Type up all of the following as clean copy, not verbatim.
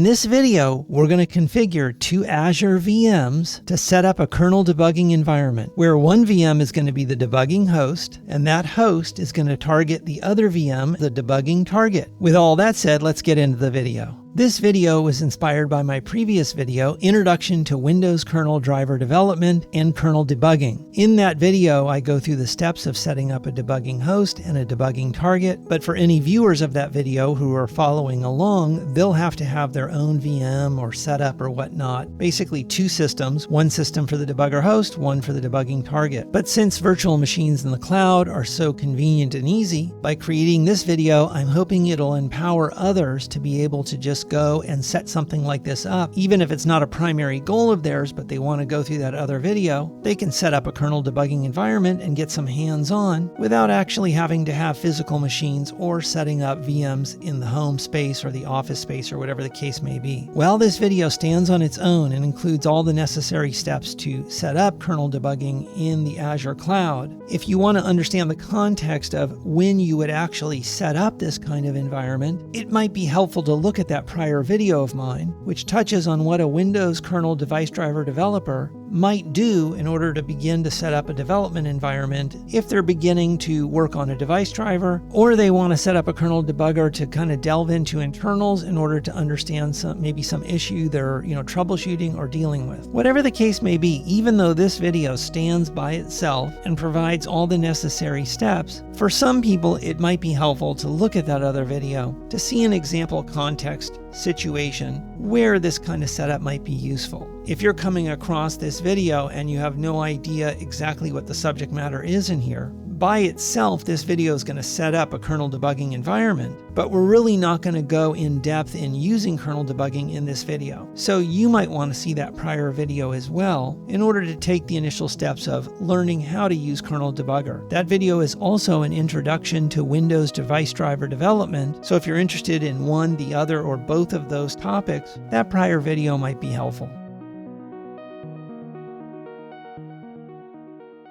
this video, we're going to configure 2 Azure VMs to set up a kernel debugging environment, where one VM is going to be the debugging host, and that host is going to target the other VM, the debugging target. With all that said, let's get into the video. This video was inspired by my previous video, Introduction to Windows Kernel Driver Development and Kernel Debugging. In that video, I go through the steps of setting up a debugging host and a debugging target, but for any viewers of that video who are following along, they'll have to have their own VM or setup or whatnot. Basically 2 systems, one system for the debugger host, one for the debugging target. But since virtual machines in the cloud are so convenient and easy, by creating this video, I'm hoping it'll empower others to be able to just go and set something like this up. Even if it's not a primary goal of theirs, but they want to go through that other video, they can set up a kernel debugging environment and get some hands-on without actually having to have physical machines or setting up VMs in the home space or the office space or whatever the case may be. Well, this video stands on its own and includes all the necessary steps to set up kernel debugging in the Azure cloud. If you want to understand the context of when you would actually set up this kind of environment, it might be helpful to look at that prior video of mine, which touches on what a Windows kernel device driver developer might do in order to begin to set up a development environment if they're beginning to work on a device driver, or they want to set up a kernel debugger to kind of delve into internals in order to understand maybe some issue they're troubleshooting or dealing with. Whatever the case may be, even though this video stands by itself and provides all the necessary steps, for some people it might be helpful to look at that other video to see an example context situation where this kind of setup might be useful. If you're coming across this video and you have no idea exactly what the subject matter is in here, by itself, this video is going to set up a kernel debugging environment, but we're really not going to go in depth in using kernel debugging in this video. So you might want to see that prior video as well in order to take the initial steps of learning how to use kernel debugger. That video is also an introduction to Windows device driver development, so if you're interested in one, the other, or both of those topics, that prior video might be helpful.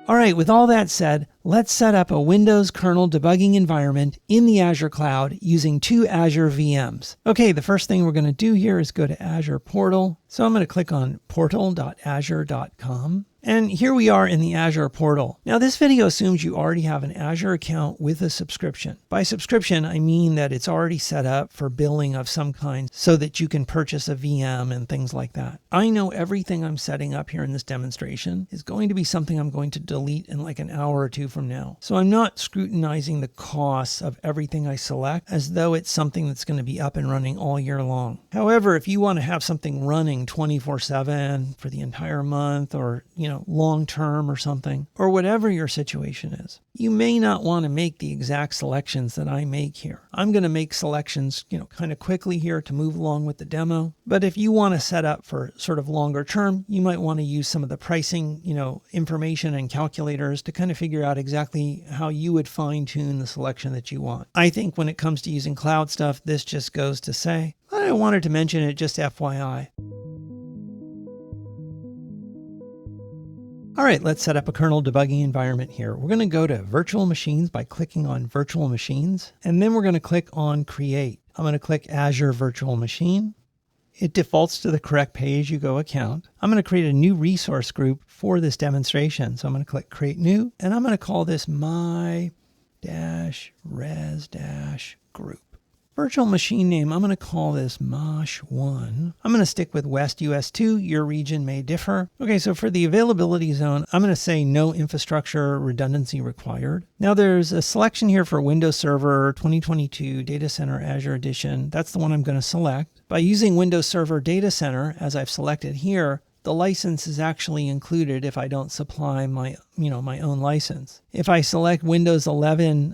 All right, with all that said, let's set up a Windows kernel debugging environment in the Azure cloud using 2 Azure VMs. Okay, the first thing we're going to do here is go to Azure Portal. So I'm going to click on portal.azure.com. And here we are in the Azure Portal. Now this video assumes you already have an Azure account with a subscription. By subscription, I mean that it's already set up for billing of some kind so that you can purchase a VM and things like that. I know everything I'm setting up here in this demonstration is going to be something I'm going to delete in like an hour or two from now. So I'm not scrutinizing the costs of everything I select as though it's something that's going to be up and running all year long. However, if you want to have something running 24/7 for the entire month, or long term or something, or whatever your situation is, you may not want to make the exact selections that I make here. I'm going to make selections, kind of quickly here to move along with the demo. But if you want to set up for sort of longer term, you might want to use some of the pricing, information and calculators to kind of figure out exactly how you would fine tune the selection that you want. I think when it comes to using cloud stuff, this just goes to say, I wanted to mention it just FYI. All right, let's set up a kernel debugging environment here. We're going to go to virtual machines by clicking on virtual machines, and then we're going to click on create. I'm going to click Azure Virtual Machine. It defaults to the correct pay-as-you-go account. I'm going to create a new resource group for this demonstration. So I'm going to click create new, and I'm going to call this my-res-group. Virtual machine name, I'm going to call this Mosh1. I'm going to stick with West US 2. Your region may differ. Okay, so for the availability zone, I'm going to say no infrastructure redundancy required. Now there's a selection here for Windows Server 2022 Data Center Azure Edition. That's the one I'm going to select. By using Windows Server Data Center, as I've selected here, the license is actually included if I don't supply my own license. If I select Windows 11,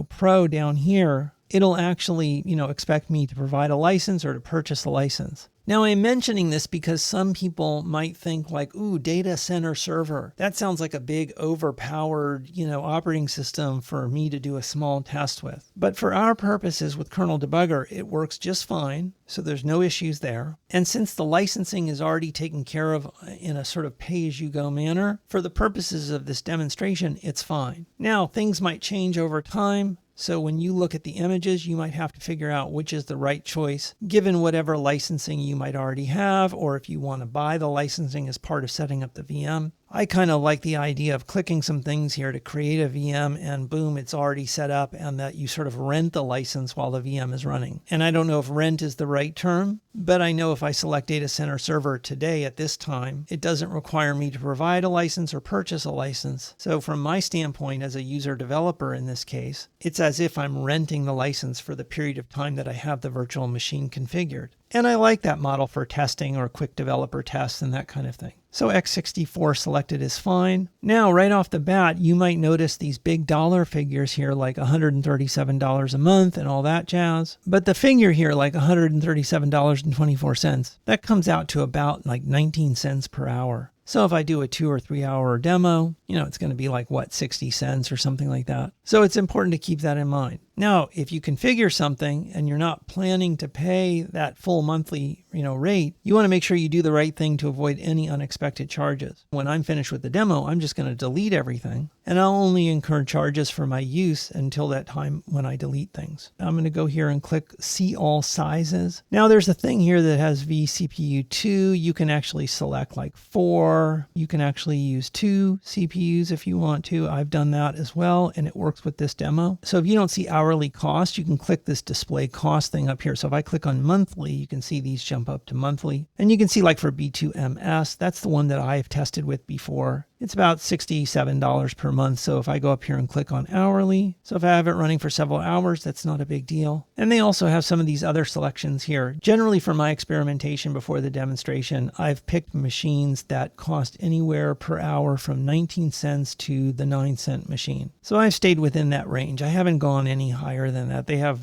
Pro down here, it'll actually, expect me to provide a license or to purchase a license. Now, I'm mentioning this because some people might think like, ooh, data center server. That sounds like a big overpowered, operating system for me to do a small test with. But for our purposes with Kernel Debugger, it works just fine. So there's no issues there. And since the licensing is already taken care of in a sort of pay-as-you-go manner, for the purposes of this demonstration, it's fine. Now, things might change over time. So when you look at the images, you might have to figure out which is the right choice, given whatever licensing you might already have, or if you want to buy the licensing as part of setting up the VM. I kind of like the idea of clicking some things here to create a VM and boom, it's already set up, and that you sort of rent the license while the VM is running. And I don't know if rent is the right term, but I know if I select data center server today at this time, it doesn't require me to provide a license or purchase a license. So from my standpoint as a user developer in this case, it's as if I'm renting the license for the period of time that I have the virtual machine configured. And I like that model for testing or quick developer tests and that kind of thing. So x64 selected is fine. Now, right off the bat, you might notice these big dollar figures here, like $137 a month and all that jazz. But the figure here, like $137.24, that comes out to about like 19 cents per hour. So if I do a 2 or 3 hour demo, it's going to be like, 60 cents or something like that. So it's important to keep that in mind. Now, if you configure something and you're not planning to pay that full monthly, rate, you want to make sure you do the right thing to avoid any unexpected charges. When I'm finished with the demo, I'm just going to delete everything, and I'll only incur charges for my use until that time when I delete things. I'm going to go here and click See All Sizes. Now there's a thing here that has vCPU 2. You can actually select like 4. You can actually use 2 CPUs if you want to. I've done that as well, and it works with this demo. So if you don't see hourly cost, you can click this display cost thing up here. So if I click on monthly, you can see these jump up to monthly. And you can see like for B2MS, that's the one that I've tested with before. It's about $67 per month. So if I go up here and click on hourly, so if I have it running for several hours, that's not a big deal. And they also have some of these other selections here. Generally for my experimentation before the demonstration, I've picked machines that cost anywhere per hour from 19 cents to the 9-cent machine. So I've stayed within that range. I haven't gone any higher than that. They have,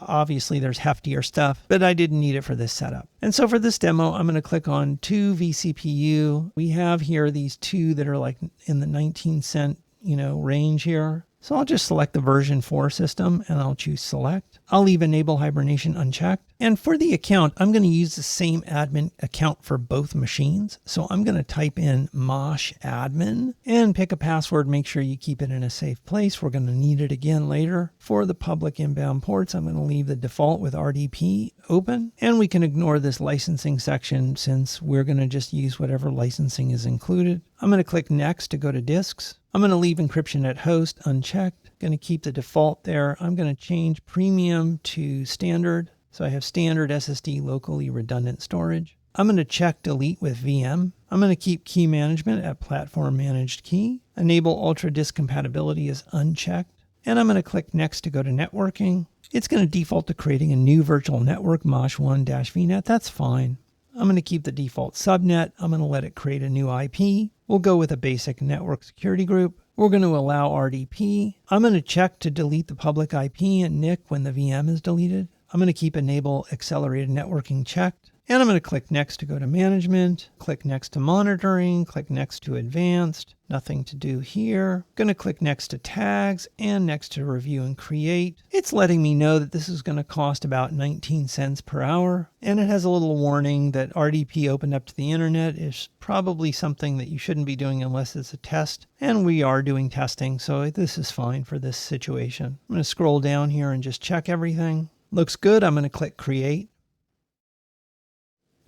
obviously there's heftier stuff, but I didn't need it for this setup. And so for this demo, I'm going to click on 2 vCPU. We have here these 2 that are like in the 19 cent, range here. So I'll just select the version 4 system and I'll choose select. I'll leave enable hibernation unchecked. And for the account, I'm going to use the same admin account for both machines. So I'm going to type in mosh admin and pick a password. Make sure you keep it in a safe place. We're going to need it again later. For the public inbound ports, I'm going to leave the default with RDP open. And we can ignore this licensing section since we're going to just use whatever licensing is included. I'm going to click next to go to disks. I'm going to leave encryption at host unchecked. Going to keep the default there. I'm going to change premium to standard. So I have standard SSD locally redundant storage. I'm going to check delete with VM. I'm going to keep key management at platform managed key. Enable ultra disk compatibility is unchecked. And I'm going to click next to go to networking. It's going to default to creating a new virtual network, mosh1-vnet. That's fine. I'm going to keep the default subnet. I'm going to let it create a new IP. We'll go with a basic network security group. We're going to allow RDP. I'm going to check to delete the public IP and NIC when the VM is deleted. I'm going to keep enable accelerated networking checked. And I'm going to click next to go to management, click next to monitoring, click next to advanced, nothing to do here. Going to click next to tags and next to review and create. It's letting me know that this is going to cost about 19 cents per hour. And it has a little warning that RDP opened up to the internet is probably something that you shouldn't be doing unless it's a test. And we are doing testing, so this is fine for this situation. I'm going to scroll down here and just check everything. Looks good. I'm going to click create.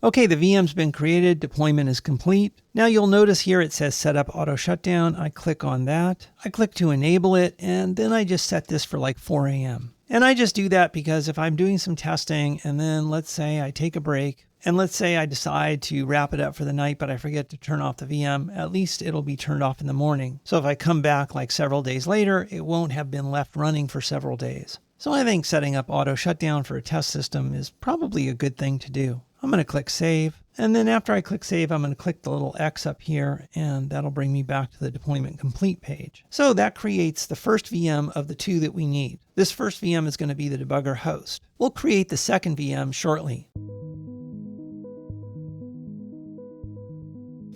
Okay, the VM's been created, deployment is complete. Now you'll notice here it says set up auto shutdown. I click on that. I click to enable it, and then I just set this for like 4 a.m. And I just do that because if I'm doing some testing and then let's say I take a break and let's say I decide to wrap it up for the night, but I forget to turn off the VM, at least it'll be turned off in the morning. So if I come back like several days later, it won't have been left running for several days. So I think setting up auto shutdown for a test system is probably a good thing to do. I'm going to click save. And then after I click save, I'm going to click the little X up here, and that'll bring me back to the deployment complete page. So that creates the first VM of the 2 that we need. This first VM is going to be the debugger host. We'll create the second VM shortly.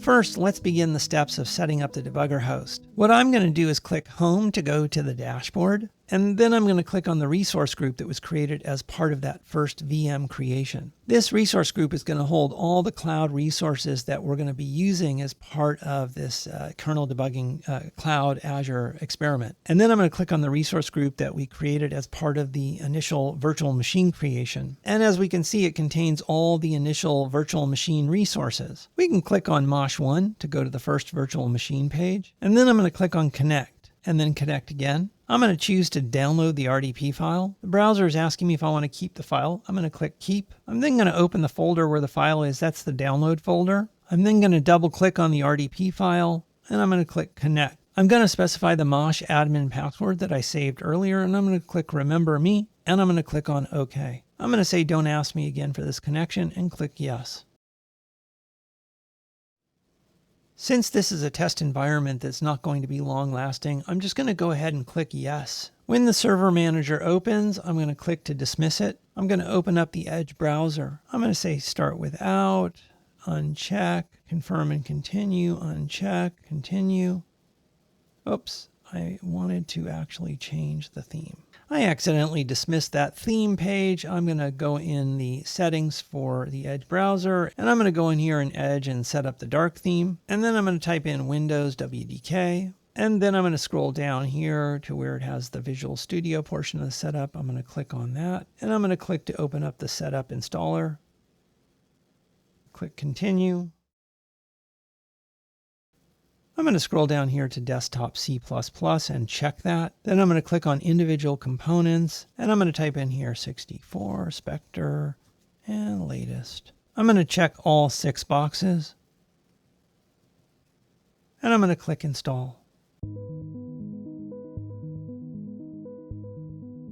First, let's begin the steps of setting up the debugger host. What I'm going to do is click Home to go to the dashboard. And then I'm going to click on the resource group that was created as part of that first VM creation. This resource group is going to hold all the cloud resources that we're going to be using as part of this kernel debugging cloud Azure experiment. And then I'm going to click on the resource group that we created as part of the initial virtual machine creation. And as we can see, it contains all the initial virtual machine resources. We can click on Mosh1 to go to the first virtual machine page. And then I'm going to click on Connect and then Connect again. I'm going to choose to download the RDP file. The browser is asking me if I want to keep the file. I'm going to click Keep. I'm then going to open the folder where the file is. That's the download folder. I'm then going to double click on the RDP file and I'm going to click Connect. I'm going to specify the Mosh admin password that I saved earlier and I'm going to click Remember Me and I'm going to click on OK. I'm going to say don't ask me again for this connection and click Yes. Since this is a test environment that's not going to be long lasting, I'm just going to go ahead and click Yes. When the server manager opens, I'm going to click to dismiss it. I'm going to open up the Edge browser. I'm going to say Start Without, uncheck, Confirm and Continue, uncheck, Continue. Oops, I wanted to actually change the theme. I accidentally dismissed that theme page. I'm going to go in the settings for the Edge browser, and I'm going to go in here in Edge and set up the dark theme. And then I'm going to type in Windows WDK. And then I'm going to scroll down here to where it has the Visual Studio portion of the setup. I'm going to click on that, and I'm going to click to open up the setup installer. Click Continue. I'm going to scroll down here to Desktop C++ and check that. Then I'm going to click on Individual Components, and I'm going to type in here 64, Spectre, and Latest. I'm going to check all 6 boxes, and I'm going to click Install.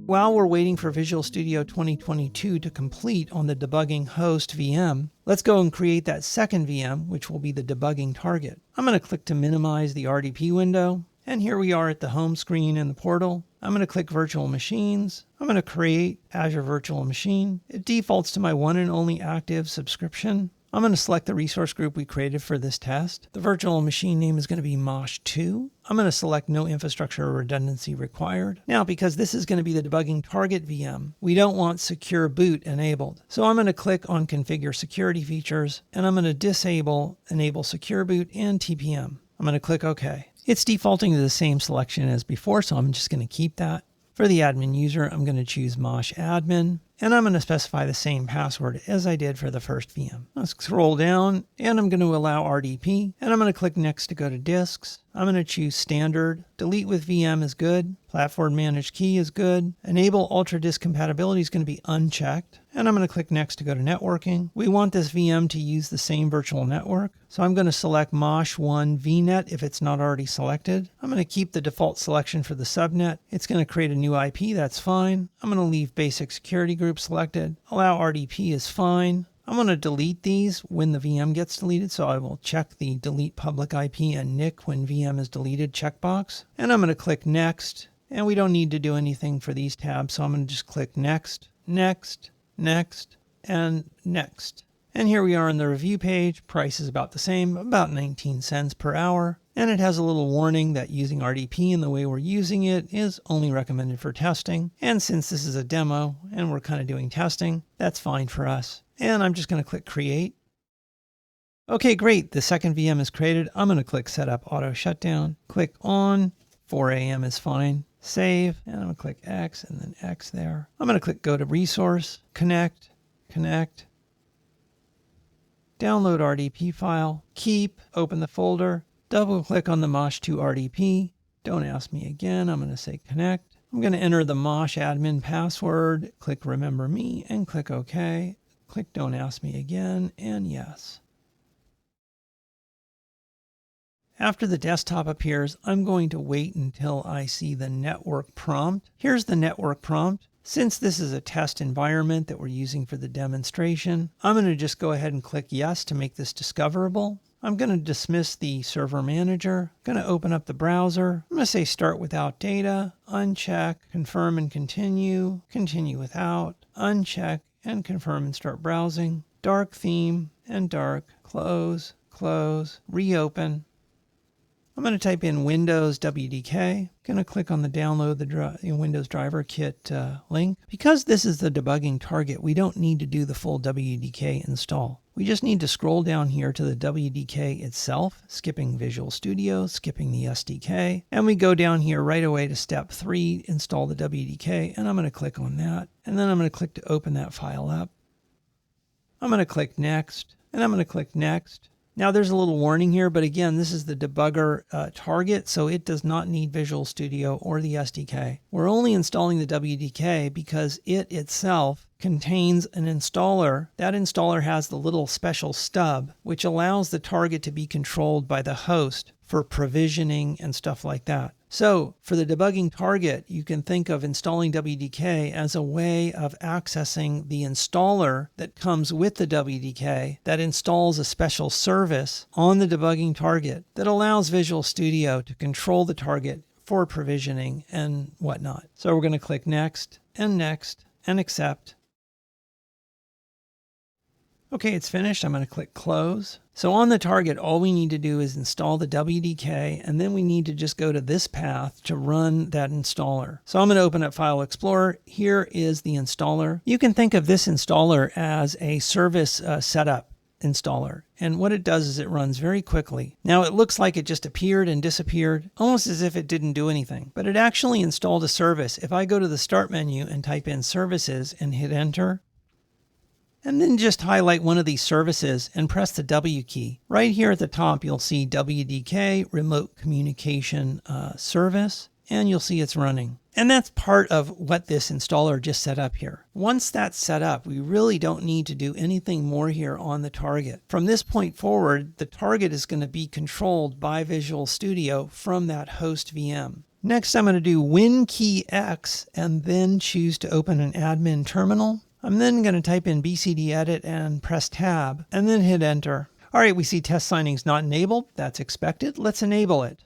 While we're waiting for Visual Studio 2022 to complete on the debugging host VM, let's go and create that second VM, which will be the debugging target. I'm going to click to minimize the RDP window, and here we are at the home screen in the portal. I'm going to click Virtual Machines. I'm going to create Azure Virtual Machine. It defaults to my one and only active subscription. I'm going to select the resource group we created for this test. The virtual machine name is going to be Mosh2. I'm going to select no infrastructure or redundancy required. Now, because this is going to be the debugging target VM, we don't want secure boot enabled. So I'm going to click on Configure Security Features, and I'm going to disable Enable Secure Boot and TPM. I'm going to click OK. It's defaulting to the same selection as before, so I'm just going to keep that. For the admin user, I'm going to choose Mosh Admin, and I'm going to specify the same password as I did for the first VM. Let's scroll down, and I'm going to allow RDP, and I'm going to click Next to go to Disks. I'm going to choose Standard. Delete with VM is good. Platform Managed Key is good. Enable Ultra Disk Compatibility is going to be unchecked. And I'm going to click Next to go to Networking. We want this VM to use the same virtual network. So I'm going to select Mosh1 VNet if it's not already selected. I'm going to keep the default selection for the subnet. It's going to create a new IP, that's fine. I'm going to leave Basic Security Group selected. Allow RDP is fine. I'm going to delete these when the VM gets deleted, so I will check the Delete Public IP and NIC when VM is deleted checkbox. And I'm going to click Next, and we don't need to do anything for these tabs, so I'm going to just click Next, Next, Next, and Next. And here we are on the review page. Price is about the same, about 19 cents per hour. And it has a little warning that using RDP in the way we're using it is only recommended for testing. And since this is a demo and we're kind of doing testing, that's fine for us. And I'm just going to click Create. Okay, great. The second VM is created. I'm going to click Setup Auto Shutdown. Click On. 4 a.m. is fine. Save. And I'm going to click X and then X there. I'm going to click Go to Resource. Connect. Connect. Download RDP file. Keep. Open the folder. Double click on the Mosh2 RDP. Don't ask me again. I'm going to say Connect. I'm going to enter the Mosh admin password. Click Remember Me and click OK. Click Don't Ask Me Again, and Yes. After the desktop appears, I'm going to wait until I see the network prompt. Here's the network prompt. Since this is a test environment that we're using for the demonstration, I'm going to just go ahead and click Yes to make this discoverable. I'm going to dismiss the server manager. I'm going to open up the browser. I'm going to say Start Without Data, uncheck, Confirm and Continue, Continue Without, uncheck, and confirm and start browsing. Dark theme and dark, close, close, reopen. I'm going to type in Windows WDK. Going to click on the download the Windows Driver Kit link. Because this is the debugging target, we don't need to do the full WDK install. We just need to scroll down here to the WDK itself, skipping Visual Studio, skipping the SDK, and we go down here right away to step 3, install the WDK, and I'm going to click on that, and then I'm going to click to open that file up. I'm going to click Next, and I'm going to click Next. Now there's a little warning here, but again, this is the debugger target, so it does not need Visual Studio or the SDK. We're only installing the WDK because it itself contains an installer. That installer has the little special stub, which allows the target to be controlled by the host for provisioning and stuff like that. So for the debugging target, you can think of installing WDK as a way of accessing the installer that comes with the WDK that installs a special service on the debugging target that allows Visual Studio to control the target for provisioning and whatnot. So we're going to click Next and Accept. Okay, it's finished. I'm going to click Close. So on the target, all we need to do is install the WDK, and then we need to just go to this path to run that installer. So I'm going to open up File Explorer. Here is the installer. You can think of this installer as a service setup installer. And what it does is it runs very quickly. Now it looks like it just appeared and disappeared, almost as if it didn't do anything. But it actually installed a service. If I go to the Start menu and type in Services and hit Enter, and then just highlight one of these services and press the W key. Right here at the top, you'll see WDK Remote Communication Service, and you'll see it's running. And that's part of what this installer just set up here. Once that's set up, we really don't need to do anything more here on the target. From this point forward, the target is going to be controlled by Visual Studio from that host VM. Next, I'm going to do Win key X and then choose to open an admin terminal. I'm then going to type in bcdedit and press Tab, and then hit Enter. All right, we see test signing is not enabled. That's expected. Let's enable it.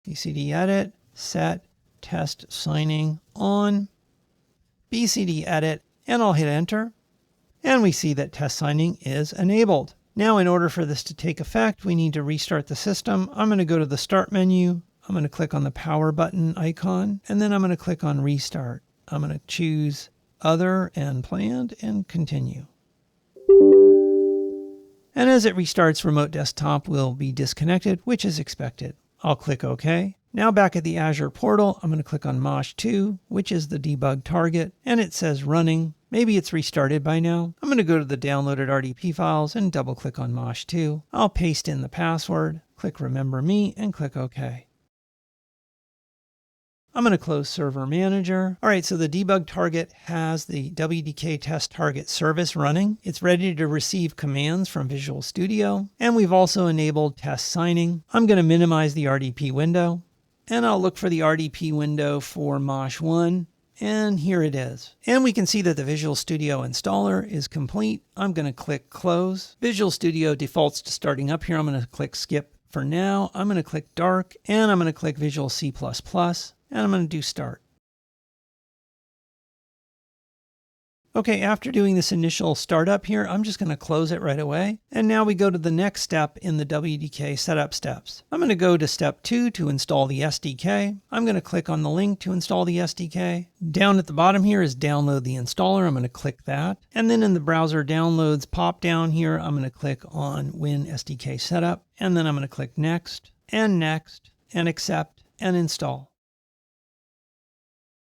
bcdedit, set test signing on, bcdedit, and I'll hit Enter. And we see that test signing is enabled. Now, in order for this to take effect, we need to restart the system. I'm going to go to the Start menu. I'm going to click on the power button icon, and then I'm going to click on Restart. I'm going to choose Other and Planned and Continue. And as it restarts, Remote Desktop will be disconnected, which is expected. I'll click OK. Now back at the Azure Portal, I'm going to click on MOSH2, which is the debug target, and it says running. Maybe it's restarted by now. I'm going to go to the downloaded RDP files and double click on MOSH2. I'll paste in the password, click Remember Me, and click OK. I'm going to close Server Manager. All right, so the debug target has the WDK Test Target service running. It's ready to receive commands from Visual Studio, and we've also enabled test signing. I'm going to minimize the RDP window, and I'll look for the RDP window for MOSH1, and here it is. And we can see that the Visual Studio installer is complete. I'm going to click Close. Visual Studio defaults to starting up here. I'm going to click Skip for now. I'm going to click Dark, and I'm going to click Visual C++. And I'm going to do Start. Okay, after doing this initial startup here, I'm just going to close it right away. And now we go to the next step in the WDK setup steps. I'm going to go to step 2 to install the SDK. I'm going to click on the link to install the SDK. Down at the bottom here is download the installer. I'm going to click that. And then in the browser downloads pop down here, I'm going to click on Win SDK Setup. And then I'm going to click Next, and Accept, and Install.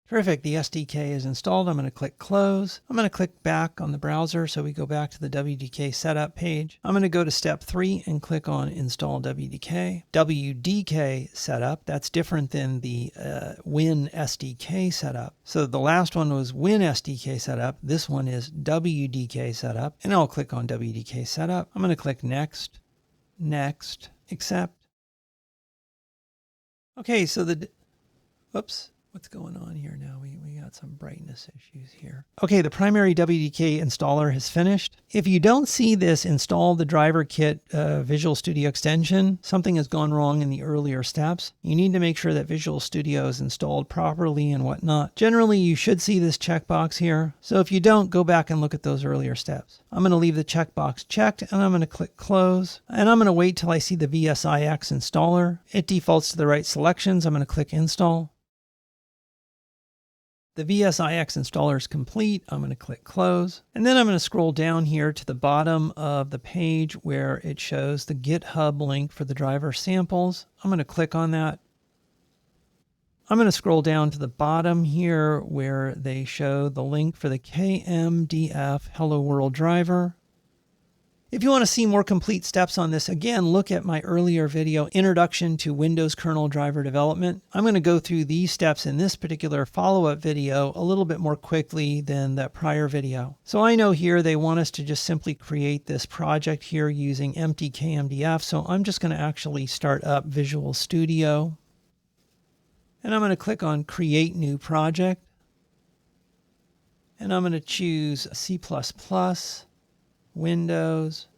Terrific, the SDK is installed. I'm going to click Close. I'm going to click back on the browser so we go back to the WDK setup page. I'm going to go to step 3 and click on Install WDK. WDK setup, that's different than the Win SDK setup. So the last one was Win SDK setup. This one is WDK setup. And I'll click on WDK setup. I'm going to click Next, Accept. Okay, so whoops. What's going on here now? We got got some brightness issues here. Okay, the primary WDK installer has finished. If you don't see this install the driver kit Visual Studio Extension, something has gone wrong in the earlier steps. You need to make sure that Visual Studio is installed properly and whatnot. Generally, you should see this checkbox here. So if you don't, go back and look at those earlier steps. I'm going to leave the checkbox checked and I'm going to click close. And I'm going to wait till I see the VSIX installer. It defaults to the right selections. I'm going to click install. The VSIX installer is complete. I'm going to click close. And then I'm going to scroll down here to the bottom of the page where it shows the GitHub link for the driver samples. I'm going to click on that. I'm going to scroll down to the bottom here where they show the link for the KMDF Hello World driver. If you want to see more complete steps on this, again, look at my earlier video, Introduction to Windows Kernel Driver Development. I'm going to go through these steps in this particular follow-up video a little bit more quickly than that prior video. So I know here they want us to just simply create this project here using empty KMDF. So I'm just going to actually start up Visual Studio. And I'm going to click on Create New Project. And I'm going to choose C++. Windows,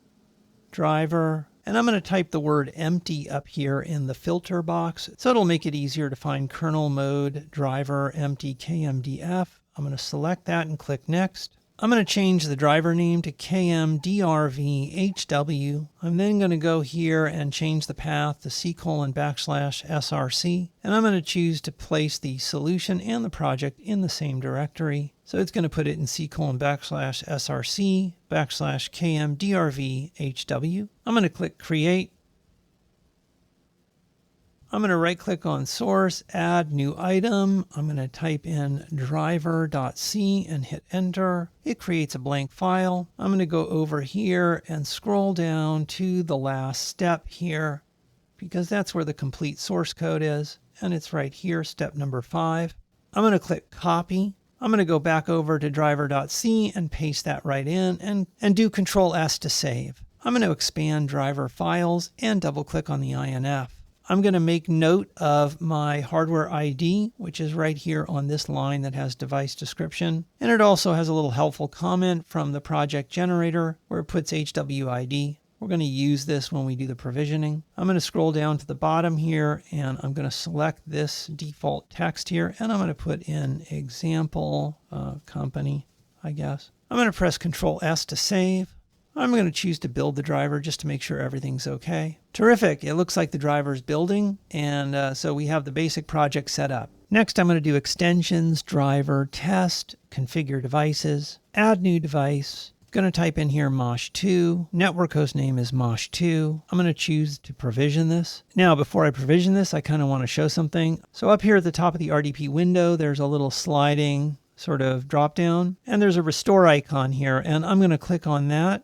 driver, and I'm going to type the word empty up here in the filter box. So it'll make it easier to find kernel mode, driver, empty, KMDF. I'm going to select that and click next. I'm going to change the driver name to KMDRVHW. I'm then going to go here and change the path to C:\src. And I'm going to choose to place the solution and the project in the same directory. So it's going to put it in C:\src /KMDRVHW. I'm going to click create. I'm going to right click on source, add new item. I'm going to type in driver.c and hit enter. It creates a blank file. I'm going to go over here and scroll down to the last step here because that's where the complete source code is. And it's right here, step number 5. I'm going to click copy. I'm going to go back over to driver.c and paste that right in and do Control S to save. I'm going to expand driver files and double click on the INF. I'm going to make note of my hardware ID, which is right here on this line that has device description. And it also has a little helpful comment from the project generator where it puts HWID. We're going to use this when we do the provisioning. I'm going to scroll down to the bottom here and I'm going to select this default text here and I'm going to put in example company, I guess. I'm going to press Control S to save. I'm going to choose to build the driver just to make sure everything's okay. Terrific. It looks like the driver is building. And so we have the basic project set up. Next, I'm going to do extensions, driver, test, configure devices, add new device. I'm going to type in here mosh2. Network host name is mosh2. I'm going to choose to provision this. Now, before I provision this, I kind of want to show something. So up here at the top of the RDP window, there's a little sliding sort of drop down. And there's a restore icon here. And I'm going to click on that.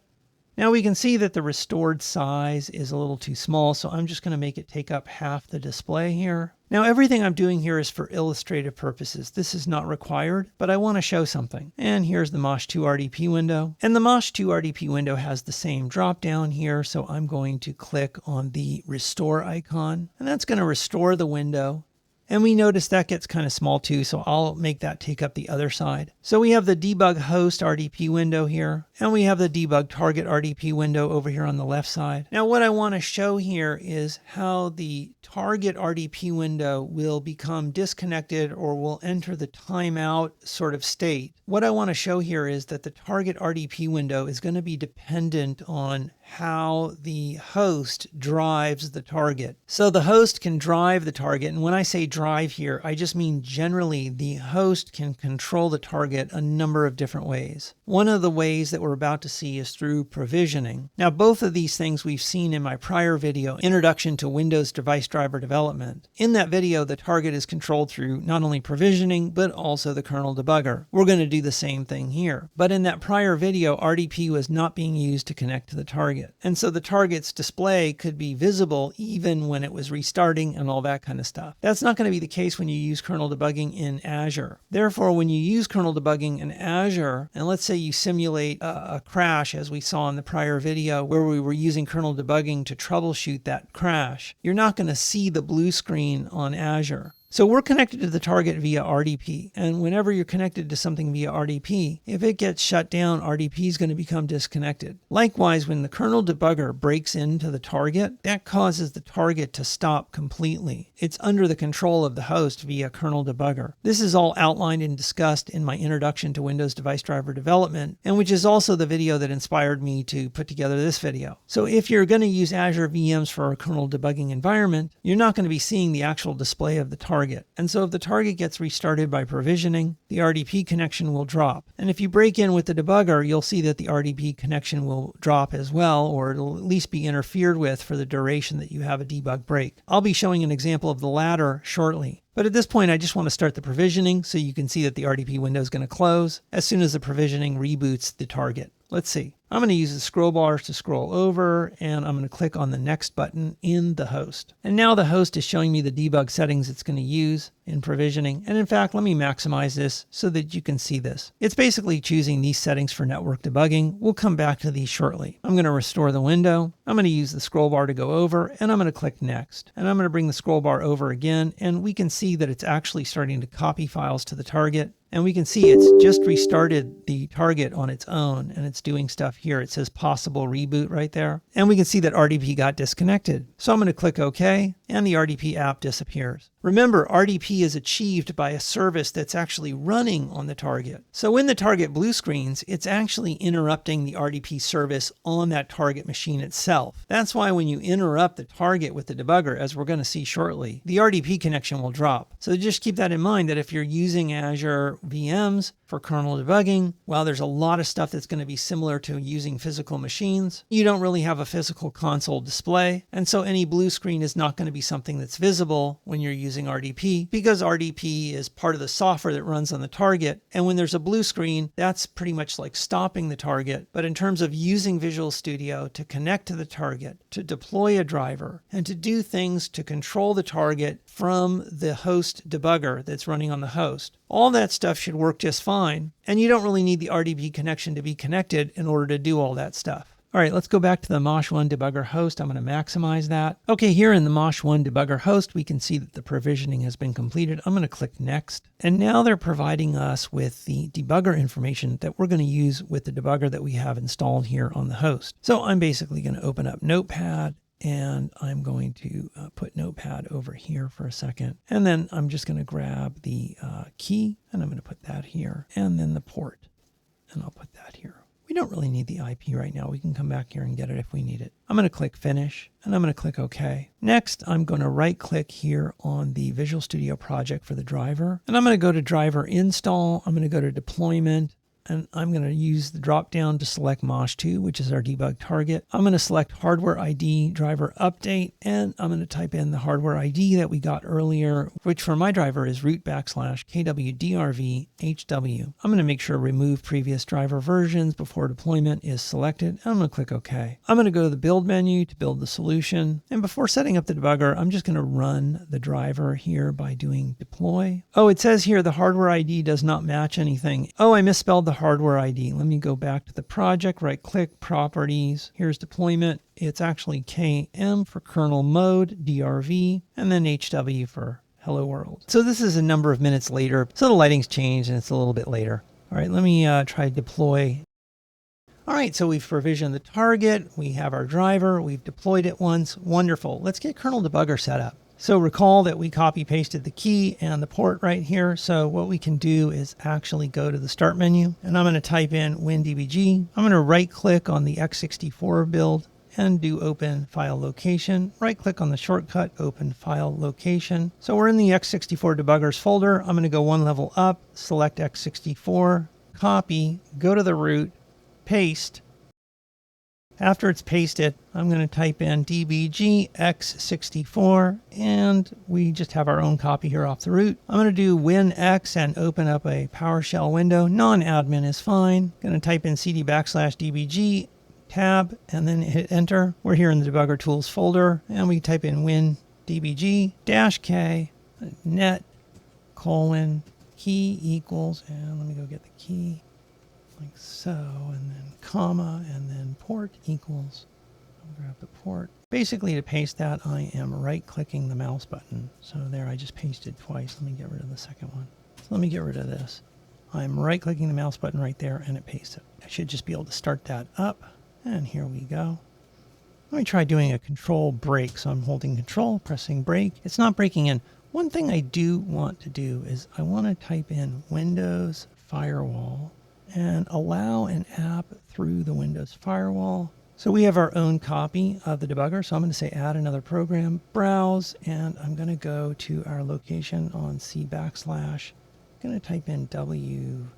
Now we can see that the restored size is a little too small, so I'm just going to make it take up half the display here. Now everything I'm doing here is for illustrative purposes. This is not required, but I want to show something. And here's the mosh2 RDP window. And the mosh2 RDP window has the same drop down here, so I'm going to click on the restore icon, and that's going to restore the window. And we notice that gets kind of small too, so I'll make that take up the other side. So we have the debug host RDP window here, and we have the debug target RDP window over here on the left side. Now what I want to show here is how the target RDP window will become disconnected or will enter the timeout sort of state. What I want to show here is that the target RDP window is going to be dependent on how the host drives the target. So the host can drive the target, and when I say drive here, I just mean generally the host can control the target a number of different ways. One of the ways that we're about to see is through provisioning. Now both of these things we've seen in my prior video, Introduction to Windows Device Driver Development. In that video, the target is controlled through not only provisioning, but also the kernel debugger. We're going to do the same thing here. But in that prior video, RDP was not being used to connect to the target. And so the target's display could be visible even when it was restarting and all that kind of stuff. That's not going to be the case when you use kernel debugging in Azure. Therefore, when you use kernel debugging in Azure, and let's say you simulate a crash as we saw in the prior video where we were using kernel debugging to troubleshoot that crash, you're not going to see the blue screen on Azure. So we're connected to the target via RDP, and whenever you're connected to something via RDP, if it gets shut down, RDP is going to become disconnected. Likewise, when the kernel debugger breaks into the target, that causes the target to stop completely. It's under the control of the host via kernel debugger. This is all outlined and discussed in my introduction to Windows device driver development, and which is also the video that inspired me to put together this video. So if you're going to use Azure VMs for a kernel debugging environment, you're not going to be seeing the actual display of the target. And so if the target gets restarted by provisioning, the RDP connection will drop. And if you break in with the debugger, you'll see that the RDP connection will drop as well, or it'll at least be interfered with for the duration that you have a debug break. I'll be showing an example of the latter shortly. But at this point, I just want to start the provisioning so you can see that the RDP window is going to close as soon as the provisioning reboots the target. Let's see. I'm going to use the scroll bars to scroll over, and I'm going to click on the next button in the host. And now the host is showing me the debug settings it's going to use in provisioning. And in fact, let me maximize this so that you can see this. It's basically choosing these settings for network debugging. We'll come back to these shortly. I'm going to restore the window. I'm going to use the scroll bar to go over, and I'm going to click next. And I'm going to bring the scroll bar over again, and we can see that it's actually starting to copy files to the target. And we can see it's just restarted the target on its own, and it's doing stuff here. It says possible reboot right there. And we can see that RDP got disconnected. So I'm going to click OK, and the RDP app disappears. Remember, RDP is achieved by a service that's actually running on the target. So when the target blue screens, it's actually interrupting the RDP service on that target machine itself. That's why when you interrupt the target with the debugger, as we're going to see shortly, the RDP connection will drop. So just keep that in mind, that if you're using Azure VMs for kernel debugging, while there's a lot of stuff that's going to be similar to using physical machines, you don't really have a physical console display. And so any blue screen is not going to be something that's visible when you're using RDP, because RDP is part of the software that runs on the target. And when there's a blue screen, that's pretty much like stopping the target. But in terms of using Visual Studio to connect to the target, to deploy a driver, and to do things to control the target from the host debugger that's running on the host, all that stuff should work just fine. And you don't really need the RDP connection to be connected in order to do all that stuff. All right, let's go back to the Mosh1 debugger host. I'm going to maximize that. Okay, here in the Mosh1 debugger host, we can see that the provisioning has been completed. I'm going to click next. And now they're providing us with the debugger information that we're going to use with the debugger that we have installed here on the host. So I'm basically going to open up Notepad, and I'm going to put Notepad over here for a second. And then I'm just going to grab the key, and I'm going to put that here, and then the port, and I'll put that here. We don't really need the IP right now. We can come back here and get it if we need it. I'm going to click Finish, and I'm going to click OK. Next, I'm going to right-click here on the Visual Studio project for the driver, and I'm going to go to Driver Install. I'm going to go to Deployment, and I'm going to use the drop-down to select Mosh2, which is our debug target. I'm going to select Hardware ID Driver Update, and I'm going to type in the hardware ID that we got earlier, which for my driver is root/KWDRV-HW. I'm going to make sure Remove Previous Driver Versions before deployment is selected, and I'm going to click OK. I'm going to go to the Build menu to build the solution, and before setting up the debugger, I'm just going to run the driver here by doing Deploy. Oh, it says here the hardware ID does not match anything. Oh, I misspelled the hardware ID. Let me go back to the project, right click, Properties. Here's deployment. It's actually KM for kernel mode, DRV, and then HW for hello world. So this is a number of minutes later. So the lighting's changed and it's a little bit later. All right, let me try deploy. All right, so we've provisioned the target. We have our driver. We've deployed it once. Wonderful. Let's get kernel debugger set up. So recall that we copy pasted the key and the port right here. So what we can do is actually go to the start menu, and I'm going to type in WinDBG. I'm going to right click on the x64 build and do open file location. Right click on the shortcut, open file location. So we're in the x64 debuggers folder. I'm going to go one level up, select x64, copy, go to the root, paste. After it's pasted, I'm going to type in dbg x64, and we just have our own copy here off the root. I'm going to do WinX and open up a PowerShell window. Non-admin is fine. Going to type in cd/dbg, tab, and then hit enter. We're here in the debugger tools folder, and we type in WinDBG -k net : key equals, and let me go get the key. Like so, and then comma, and then port equals I'll grab the port. Basically, to paste that, I am right-clicking the mouse button. So there, I just pasted twice. Let me get rid of the second one. So let me get rid of this. I'm right-clicking the mouse button right there, and it pastes it. I should just be able to start that up. And here we go. Let me try doing a control break. So I'm holding control, pressing break. It's not breaking in. One thing I do want to do is I want to type in Windows Firewall and allow an app through the Windows Firewall. So we have our own copy of the debugger. So I'm going to say add another program, browse, and I'm going to go to our location on C \. I'm going to type in W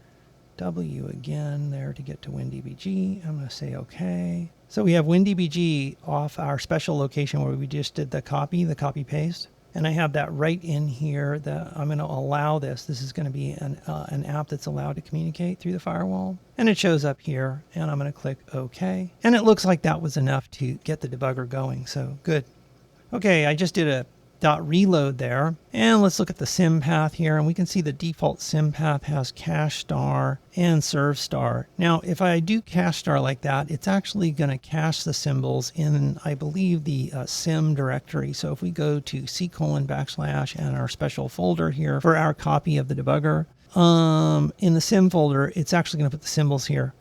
again there to get to WinDBG. I'm going to say OK. So we have WinDBG off our special location where we just did the copy paste. And I have that right in here that I'm going to allow this. This is going to be an app that's allowed to communicate through the firewall. And it shows up here, and I'm going to click OK. And it looks like that was enough to get the debugger going, so good. Okay, I just did a .reload there. And let's look at the sim path here, and we can see the default sim path has cache star and serve star. Now, if I do cache star like that, it's actually going to cache the symbols in, I believe, the sim directory. So if we go to C:\/ and our special folder here for our copy of the debugger, in the sim folder, it's actually going to put the symbols here.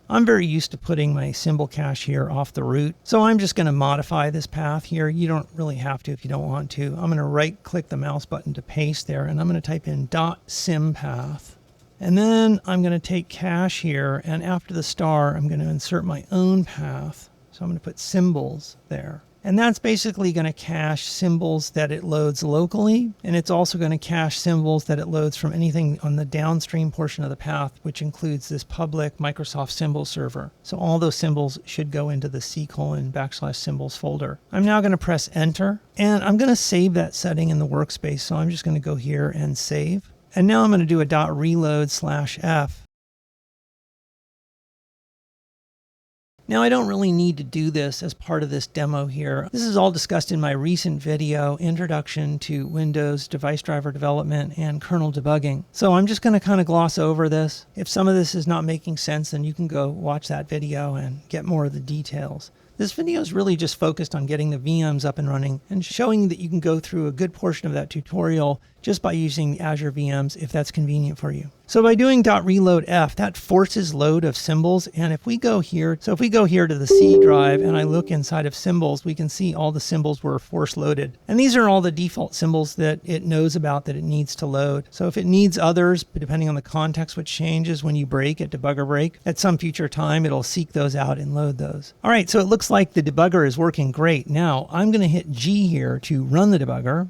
I'm very used to putting my symbol cache here off the root. So I'm just going to modify this path here. You don't really have to if you don't want to. I'm going to right click the mouse button to paste there, and I'm going to type in .sympath. And then I'm going to take cache here, and after the star, I'm going to insert my own path. So I'm going to put symbols there. And that's basically going to cache symbols that it loads locally. And it's also going to cache symbols that it loads from anything on the downstream portion of the path, which includes this public Microsoft symbol server. So all those symbols should go into the C:\/symbols folder. I'm now going to press enter, and I'm going to save that setting in the workspace. So I'm just going to go here and save. And now I'm going to do a .reload/f. Now, I don't really need to do this as part of this demo here. This is all discussed in my recent video, Introduction to Windows Device Driver Development and Kernel Debugging. So I'm just going to kind of gloss over this. If some of this is not making sense, then you can go watch that video and get more of the details. This video is really just focused on getting the VMs up and running and showing that you can go through a good portion of that tutorial just by using the Azure VMs if that's convenient for you. So by doing .reload/f, that forces load of symbols. And if we go here, so if we go here to the C drive and I look inside of symbols, we can see all the symbols were force loaded. And these are all the default symbols that it knows about that it needs to load. So if it needs others, depending on the context, which changes when you break at debugger break, at some future time, it'll seek those out and load those. All right, so it looks like the debugger is working great. Now I'm going to hit G here to run the debugger.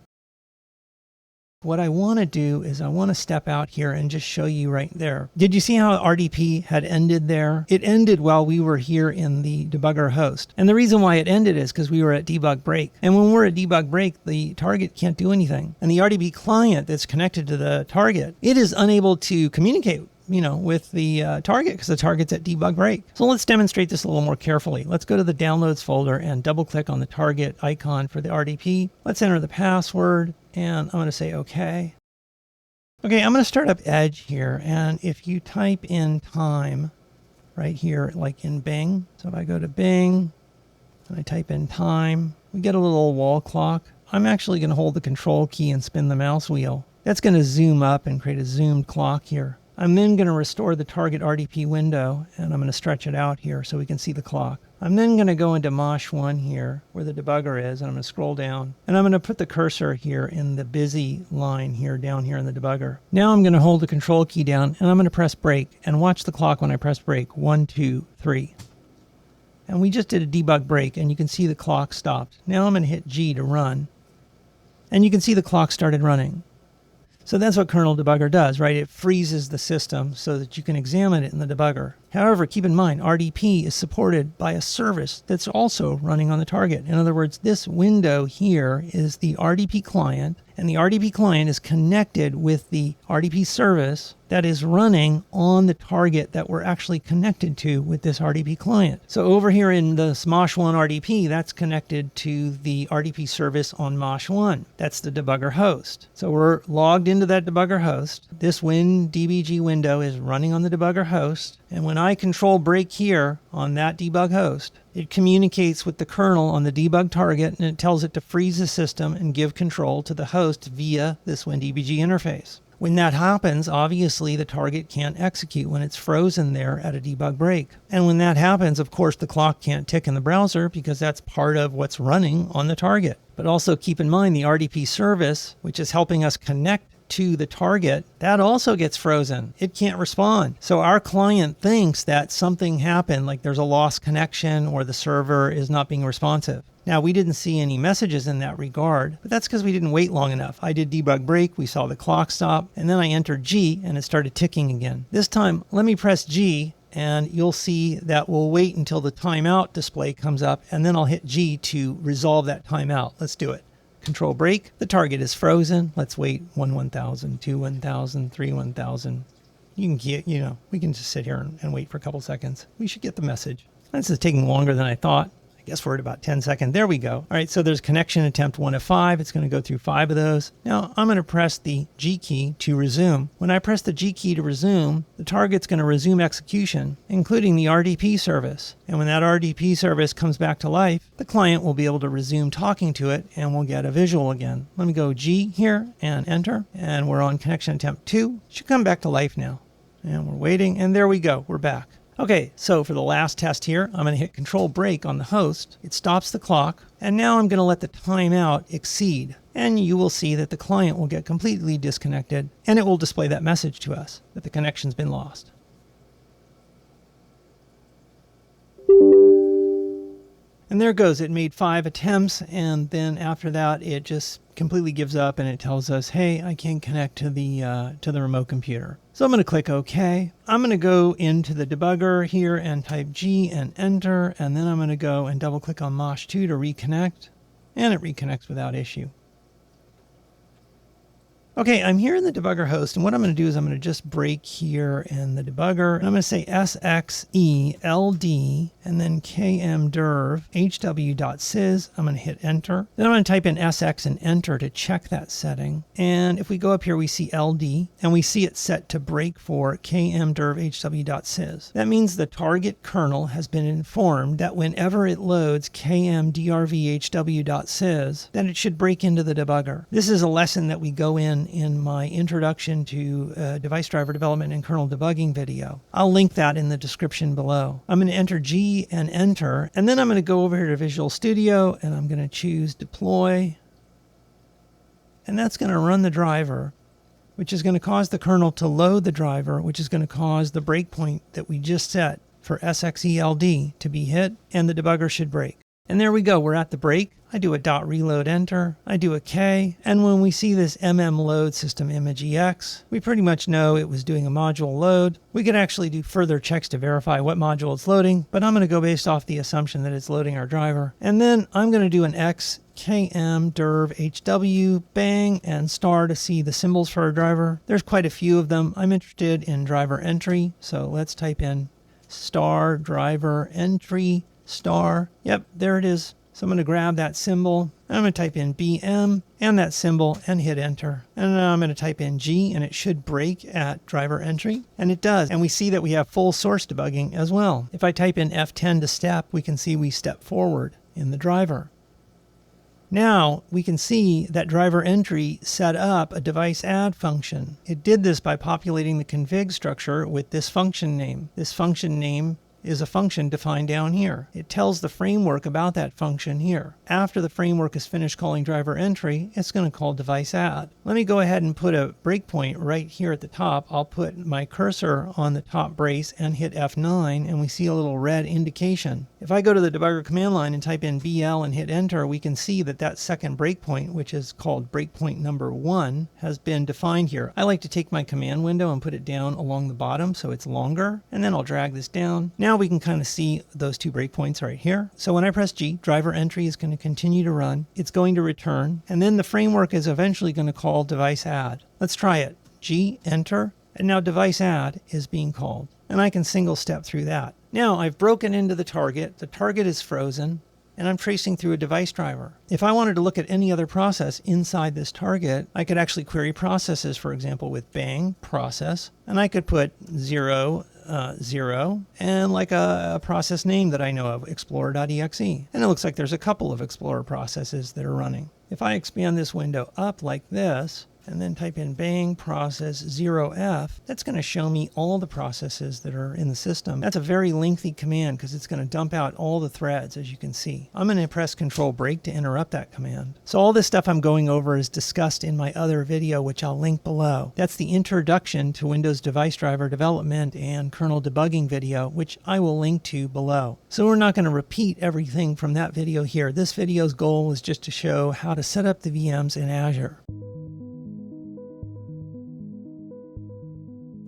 What I want to do is I want to step out here and just show you right there. Did you see how RDP had ended there? It ended while we were here in the debugger host. And the reason why it ended is because we were at debug break. And when we're at debug break, the target can't do anything. And the RDP client that's connected to the target, it is unable to communicate with the target because the target's at debug break. So let's demonstrate this a little more carefully. Let's go to the downloads folder and double click on the target icon for the RDP. Let's enter the password and I'm going to say OK. Okay, I'm going to start up Edge here. And if you type in time right here, like in Bing. So if I go to Bing and I type in time, we get a little wall clock. I'm actually going to hold the control key and spin the mouse wheel. That's going to zoom up and create a zoomed clock here. I'm then going to restore the target RDP window, and I'm going to stretch it out here so we can see the clock. I'm then going to go into Mosh1 here, where the debugger is, and I'm going to scroll down. And I'm going to put the cursor here in the busy line here, down here in the debugger. Now I'm going to hold the control key down, and I'm going to press break, and watch the clock when I press break. 1, 2, 3. And we just did a debug break, and you can see the clock stopped. Now I'm going to hit G to run, and you can see the clock started running. So that's what Kernel Debugger does, right? It freezes the system so that you can examine it in the debugger. However, keep in mind, RDP is supported by a service that's also running on the target. In other words, this window here is the RDP client, and the RDP client is connected with the RDP service that is running on the target that we're actually connected to with this RDP client. So over here in the Mosh1 RDP, that's connected to the RDP service on Mosh1. That's the debugger host. So we're logged into that debugger host. This WinDBG window is running on the debugger host. And when I control break here on that debug host, It communicates with the kernel on the debug target, and it tells it to freeze the system and give control to the host via this WinDBG interface. When that happens, obviously the target can't execute when it's frozen there at a debug break. And when that happens, of course, the clock can't tick in the browser because that's part of what's running on the target. But also keep in mind the RDP service, which is helping us connect to the target, that also gets frozen. It can't respond. So our client thinks that something happened, like there's a lost connection or the server is not being responsive. Now, we didn't see any messages in that regard, but that's because we didn't wait long enough. I did debug break, we saw the clock stop, and then I entered G and it started ticking again. This time, let me press G and you'll see that we'll wait until the timeout display comes up, and then I'll hit G to resolve that timeout. Let's do it. Control break, the target is frozen. Let's wait 1,000, 2, 1,000, 3, 1,000. You can get, we can just sit here and wait for a couple seconds. We should get the message. This is taking longer than I thought. I guess we're at about 10 seconds. There we go. All right, so there's connection attempt 1 of 5. It's going to go through 5 of those. Now I'm going to press the G key to resume. When I press the G key to resume, the target's going to resume execution, including the RDP service. And when that RDP service comes back to life, the client will be able to resume talking to it and we'll get a visual again. Let me go G here and enter. And we're on connection attempt 2. It should come back to life now. And we're waiting. And there we go. We're back. Okay, so for the last test here, I'm going to hit Control Break on the host. It stops the clock, and now I'm going to let the timeout exceed. And you will see that the client will get completely disconnected, and it will display that message to us that the connection's been lost. And there it goes. It made 5 attempts, and then after that, it just completely gives up, and it tells us, hey, I can't connect to the remote computer. So I'm going to click OK. I'm going to go into the debugger here and type G and enter, and then I'm going to go and double click on MOSH2 to reconnect, and it reconnects without issue. Okay, I'm here in the debugger host, and what I'm going to do is I'm going to just break here in the debugger. And I'm going to say sxeld and then kmderv hw.sys. I'm going to hit enter. Then I'm going to type in sx and enter to check that setting. And if we go up here, we see ld, and we see it set to break for kmderv hw.sys. That means the target kernel has been informed that whenever it loads kmdrvhw.sys, then it should break into the debugger. This is a lesson that we go in my introduction to device driver development and kernel debugging video. I'll link that in the description below. I'm going to enter G and enter, and then I'm going to go over here to Visual Studio and I'm going to choose deploy, and that's going to run the driver, which is going to cause the kernel to load the driver, which is going to cause the breakpoint that we just set for sxeld to be hit, and the debugger should break. And there we go, we're at the break. I do a .reload enter, I do a K, and when we see this load system image EX, we pretty much know it was doing a module load. We could actually do further checks to verify what module it's loading, but I'm going to go based off the assumption that it's loading our driver. And then I'm going to do an X kmderv hw, bang, and star to see the symbols for our driver. There's quite a few of them. I'm interested in driver entry, so let's type in star driver entry star. Yep, there it is. So I'm going to grab that symbol, and I'm going to type in BM and that symbol and hit enter. And now I'm going to type in G, and it should break at driver entry, and it does. And we see that we have full source debugging as well. If I type in F10 to step, we can see we step forward in the driver. Now we can see that driver entry set up a device add function. It did this by populating the config structure with this function name. This function name is a function defined down here. It tells the framework about that function here. After the framework is finished calling driver entry, it's going to call device add. Let me go ahead and put a breakpoint right here at the top. I'll put my cursor on the top brace and hit F9, and we see a little red indication. If I go to the debugger command line and type in BL and hit enter, we can see that that second breakpoint, which is called breakpoint number 1, has been defined here. I like to take my command window and put it down along the bottom so it's longer, and then I'll drag this down. Now we can kind of see those 2 breakpoints right here. So when I press G, driver entry is going to continue to run. It's going to return, and then the framework is eventually going to call device add. Let's try it. G, enter, and now device add is being called. And I can single step through that. Now I've broken into the target is frozen, and I'm tracing through a device driver. If I wanted to look at any other process inside this target, I could actually query processes, for example, with bang process, and I could put 0 0 and like a process name that I know of, explorer.exe. And it looks like there's a couple of Explorer processes that are running. If I expand this window up like this, and then type in bang process 0f, that's going to show me all the processes that are in the system. That's a very lengthy command because it's going to dump out all the threads, as you can see. I'm going to press Control Break to interrupt that command. So all this stuff I'm going over is discussed in my other video, which I'll link below. That's the introduction to Windows Device Driver Development and Kernel Debugging video, which I will link to below. So we're not going to repeat everything from that video here. This video's goal is just to show how to set up the VMs in Azure.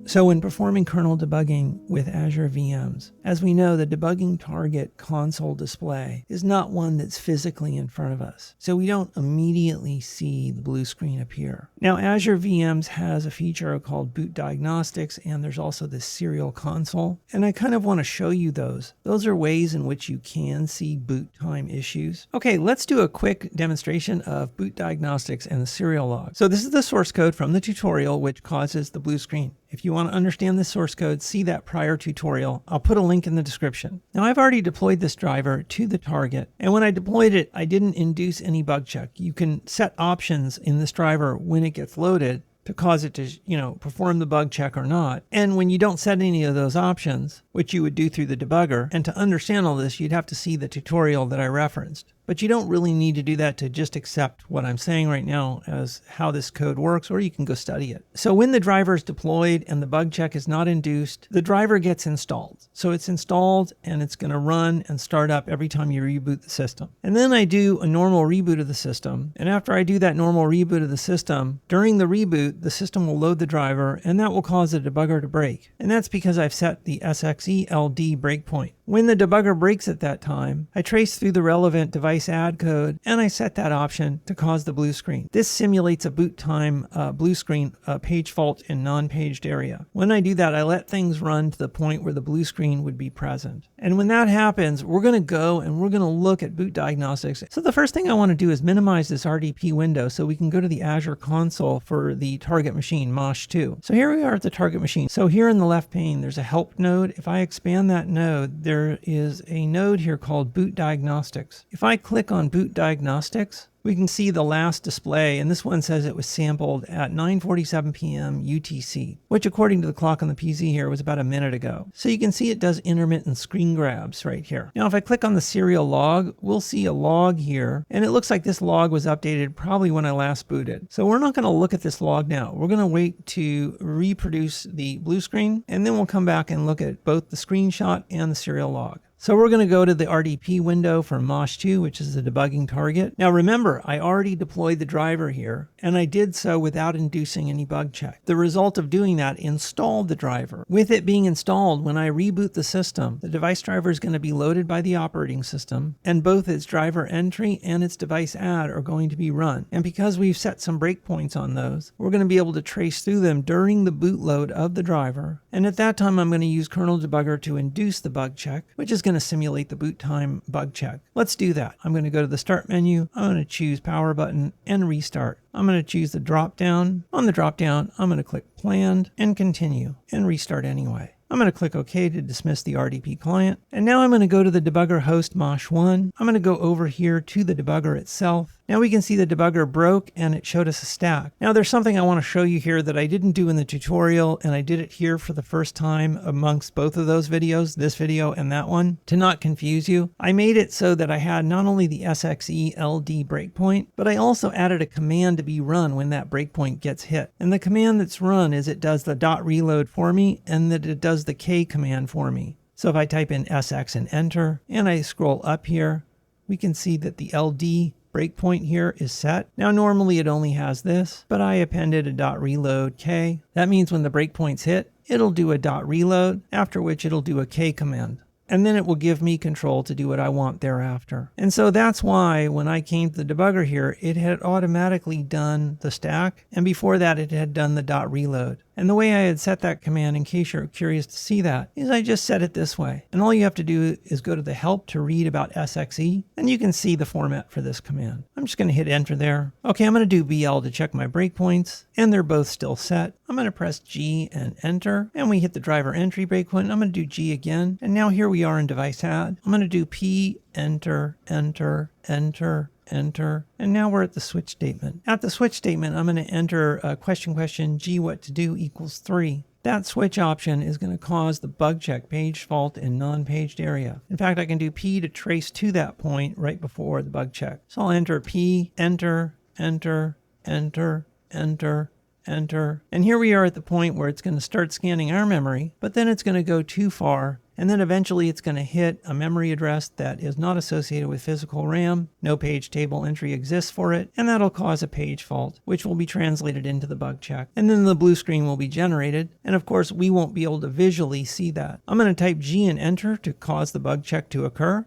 So when performing kernel debugging with Azure VMs, as we know, the debugging target console display is not one that's physically in front of us. So we don't immediately see the blue screen appear. Now, Azure VMs has a feature called Boot Diagnostics, and there's also this serial console. And I kind of want to show you those. Those are ways in which you can see boot time issues. Okay, let's do a quick demonstration of Boot Diagnostics and the serial log. So this is the source code from the tutorial which causes the blue screen. If you want to understand the source code, see that prior tutorial. I'll put a link in the description. Now, I've already deployed this driver to the target, and when I deployed it, I didn't induce any bug check. You can set options in this driver when it gets loaded to cause it to, perform the bug check or not. And when you don't set any of those options, which you would do through the debugger, and to understand all this, you'd have to see the tutorial that I referenced. But you don't really need to do that to just accept what I'm saying right now as how this code works, or you can go study it. So when the driver is deployed and the bug check is not induced, the driver gets installed. So it's installed and it's going to run and start up every time you reboot the system. And then I do a normal reboot of the system. And after I do that normal reboot of the system, during the reboot, the system will load the driver, and that will cause the debugger to break. And that's because I've set the SXELD breakpoint. When the debugger breaks at that time, I trace through the relevant device add code, and I set that option to cause the blue screen. This simulates a boot time blue screen, page fault in non-paged area. When I do that, I let things run to the point where the blue screen would be present. And when that happens, we're going to go and we're going to look at boot diagnostics. So the first thing I want to do is minimize this RDP window so we can go to the Azure console for the target machine, MOSH2. So here we are at the target machine. So here in the left pane, there's a help node. If I expand that node, there is a node here called Boot Diagnostics. If I click on Boot Diagnostics, we can see the last display, and this one says it was sampled at 9:47 p.m. UTC, which according to the clock on the PC here was about a minute ago. So you can see it does intermittent screen grabs right here. Now, if I click on the serial log, we'll see a log here, and it looks like this log was updated probably when I last booted. So we're not going to look at this log now. We're going to wait to reproduce the blue screen, and then we'll come back and look at both the screenshot and the serial log. So we're going to go to the RDP window for MOSH2, which is the debugging target. Now remember, I already deployed the driver here, and I did so without inducing any bug check. The result of doing that installed the driver. With it being installed, when I reboot the system, the device driver is going to be loaded by the operating system, and both its driver entry and its device add are going to be run. And because we've set some breakpoints on those, we're going to be able to trace through them during the boot load of the driver. And at that time, I'm going to use Kernel Debugger to induce the bug check, which is going to simulate the boot time bug check. Let's do that. I'm going to go to the Start menu. I'm going to choose Power Button and Restart. I'm going to choose the drop down. On the drop down, I'm going to click Planned and Continue and Restart anyway. I'm going to click OK to dismiss the RDP client. And now I'm going to go to the debugger host MOSH1. I'm going to go over here to the debugger itself. Now we can see the debugger broke and it showed us a stack. Now there's something I want to show you here that I didn't do in the tutorial, and I did it here for the first time amongst both of those videos, this video and that one. To not confuse you, I made it so that I had not only the SXELD breakpoint, but I also added a command to be run when that breakpoint gets hit. And the command that's run is it does the .reload for me, and that it does the K command for me. So if I type in SX and enter, and I scroll up here, we can see that the LD breakpoint here is set. Now normally it only has this, but I appended a .reload K. That means when the breakpoint's hit, it'll do a .reload, after which it'll do a K command. And then it will give me control to do what I want thereafter. And so that's why when I came to the debugger here, it had automatically done the stack. And before that, it had done the .reload. And the way I had set that command, in case you're curious to see that, is I just set it this way. And all you have to do is go to the help to read about SXE, and you can see the format for this command. I'm just going to hit enter there. Okay, I'm going to do BL to check my breakpoints, and they're both still set. I'm going to press G and enter, and we hit the driver entry breakpoint. I'm going to do G again, and now here we are in device add. I'm going to do P, enter, enter, enter, enter, and now we're at the switch statement. At the switch statement, I'm going to enter question, G what to do equals 3. That switch option is going to cause the bug check page fault in non-paged area. In fact, I can do P to trace to that point right before the bug check. So I'll enter P, enter, enter, enter, enter, enter. And here we are at the point where it's going to start scanning our memory, but then it's going to go too far. And then eventually it's going to hit a memory address that is not associated with physical RAM. No page table entry exists for it, and that'll cause a page fault, which will be translated into the bug check. And then the blue screen will be generated, and of course we won't be able to visually see that. I'm going to type G and enter to cause the bug check to occur.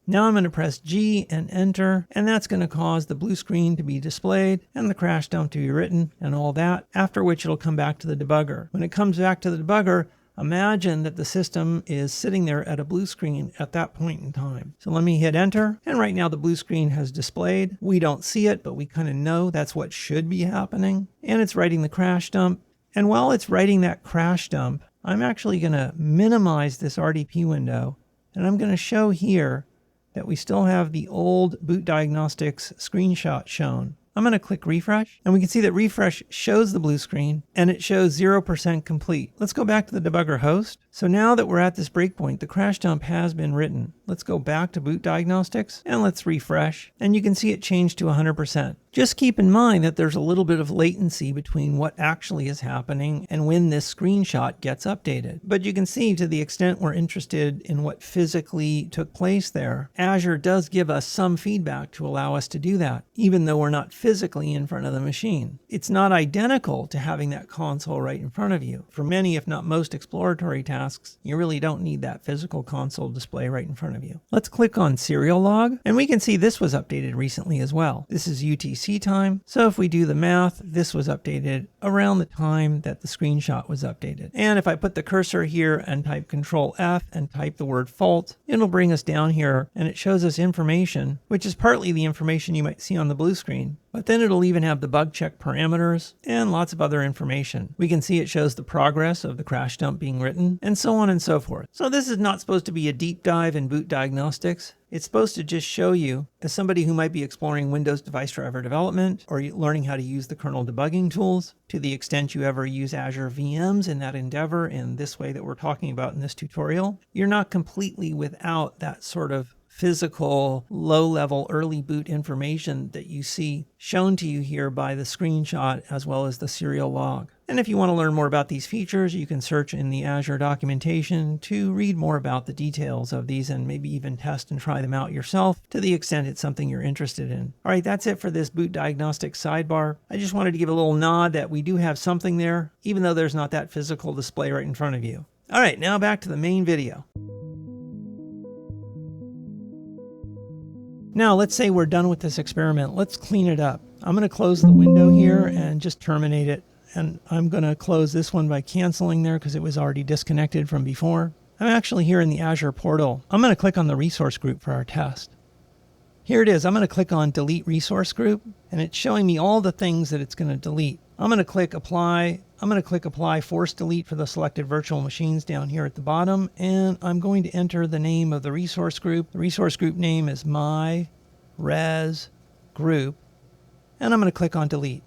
Now I'm going to press G and enter, and that's going to cause the blue screen to be displayed and the crash dump to be written and all that, after which it'll come back to the debugger. When it comes back to the debugger, imagine that the system is sitting there at a blue screen at that point in time. So let me hit enter, and right now the blue screen has displayed. We don't see it, but we kind of know that's what should be happening. And it's writing the crash dump. And while it's writing that crash dump, I'm actually going to minimize this RDP window, and I'm going to show here that we still have the old boot diagnostics screenshot shown. I'm going to click refresh, and we can see that refresh shows the blue screen and it shows 0% complete. Let's go back to the debugger host. So now that we're at this breakpoint, the crash dump has been written. Let's go back to boot diagnostics and let's refresh, and you can see it changed to 100%. Just keep in mind that there's a little bit of latency between what actually is happening and when this screenshot gets updated. But you can see, to the extent we're interested in what physically took place there, Azure does give us some feedback to allow us to do that, even though we're not physically in front of the machine. It's not identical to having that console right in front of you. For many, if not most exploratory tasks, you really don't need that physical console display right in front of you. Let's click on serial log, and we can see this was updated recently as well. This is UTC time. So if we do the math, this was updated around the time that the screenshot was updated. And if I put the cursor here and type Control F and type the word fault, it'll bring us down here, and it shows us information, which is partly the information you might see on the blue screen. But then it'll even have the bug check parameters and lots of other information. We can see it shows the progress of the crash dump being written, and so on and so forth. So this is not supposed to be a deep dive in boot diagnostics. It's supposed to just show you, as somebody who might be exploring Windows device driver development or learning how to use the kernel debugging tools, to the extent you ever use Azure VMs in that endeavor in this way that we're talking about in this tutorial, you're not completely without that sort of physical, low-level, early boot information that you see shown to you here by the screenshot as well as the serial log. And if you want to learn more about these features, you can search in the Azure documentation to read more about the details of these and maybe even test and try them out yourself to the extent it's something you're interested in. All right, that's it for this boot diagnostics sidebar. I just wanted to give a little nod that we do have something there, even though there's not that physical display right in front of you. All right, now back to the main video. Now, let's say we're done with this experiment. Let's clean it up. I'm going to close the window here and just terminate it. And I'm going to close this one by canceling there because it was already disconnected from before. I'm actually here in the Azure Portal. I'm going to click on the resource group for our test. Here it is. I'm going to click on Delete Resource Group, and it's showing me all the things that it's going to delete. I'm going to click Apply. I'm going to click Apply Force Delete for the selected virtual machines down here at the bottom, and I'm going to enter the name of the resource group. The resource group name is My Res Group, and I'm going to click on Delete.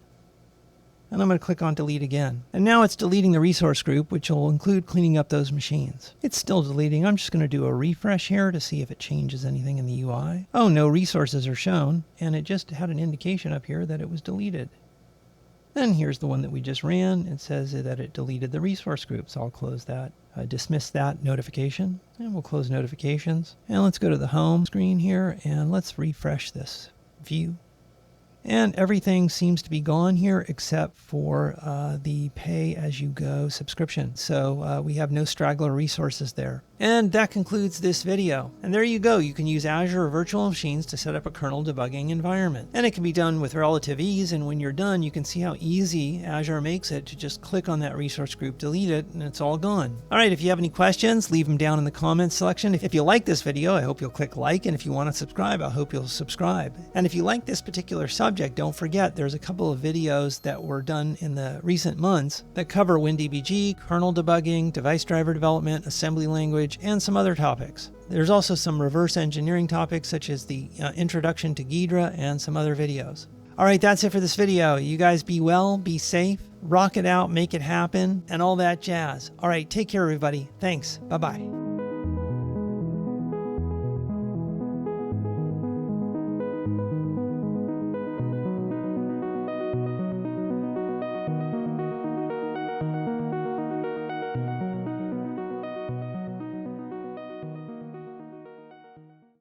And I'm going to click on Delete again. And now it's deleting the resource group, which will include cleaning up those machines. It's still deleting. I'm just going to do a refresh here to see if it changes anything in the UI. Oh, no resources are shown, and it just had an indication up here that it was deleted. Then here's the one that we just ran. It says that it deleted the resource group. So I'll close that, dismiss that notification, and we'll close notifications. And let's go to the home screen here, and let's refresh this view. And everything seems to be gone here except for the pay-as-you-go subscription. So we have no straggler resources there. And that concludes this video. And there you go. You can use Azure Virtual Machines to set up a kernel debugging environment. And it can be done with relative ease. And when you're done, you can see how easy Azure makes it to just click on that resource group, delete it, and it's all gone. All right, if you have any questions, leave them down in the comments section. If you like this video, I hope you'll click like. And if you want to subscribe, I hope you'll subscribe. And if you like this particular subject, don't forget there's a couple of videos that were done in the recent months that cover WinDBG, kernel debugging, device driver development, assembly language, and some other topics. There's also some reverse engineering topics such as the introduction to Ghidra and some other videos. All right, that's it for this video. You guys be well, be safe, rock it out, make it happen, and all that jazz. All right, take care, everybody. Thanks. Bye-bye.